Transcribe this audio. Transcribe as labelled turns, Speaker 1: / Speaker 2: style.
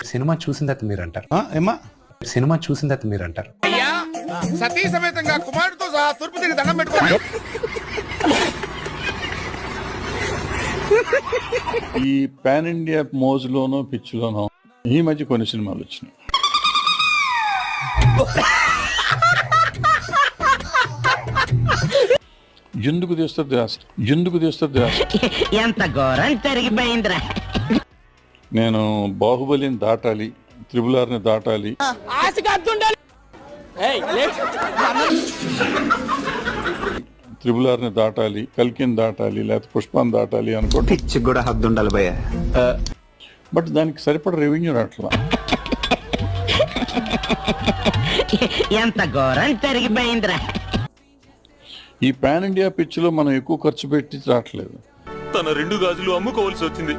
Speaker 1: Cinema చూసిన తర్వాత మీరు అంటారు.
Speaker 2: ఏమా
Speaker 1: సినిమా చూసిన తర్వాత మీరు అంటారు.
Speaker 3: అయ్యా సతీ సమేతంగా కుమారుడితో సహా తూర్పు తిరిగి దండం పెట్టుకోండి.
Speaker 2: ఈ పాన్ ఇండియా మోజులోనో పిచ్చిలోనో ఈ మధ్య కొన్ని సినిమాలు వచ్చినాయి. ఎందుకు తీస్తుంది
Speaker 4: ఎంత ఘోరం జరిగిపోయిందిరా.
Speaker 2: నేను బాహుబలిని దాటాలి, త్రిబుల్-ఆర్ని దాటాలి, త్రిబుల్-ఆర్ని దాటాలి, కల్కిని దాటాలి, లేకపోతే పుష్పాన్ని దాటాలి అనుకోండి.
Speaker 5: పిచ్చి కూడా హద్దు ఉండాలి భయ్య.
Speaker 2: బట్ దానికి సరిపడ రెవెన్యూ రావట్లా.
Speaker 4: ఎంత ఘోరం జరిగిపోయిందిరా.
Speaker 2: ఈ పాన్ ఇండియా పిచ్చిలో మనం ఎక్కువ ఖర్చు పెట్టి రావట్లేదు.
Speaker 6: తన 2 గాజులు అమ్ముకోవాల్సి వచ్చింది.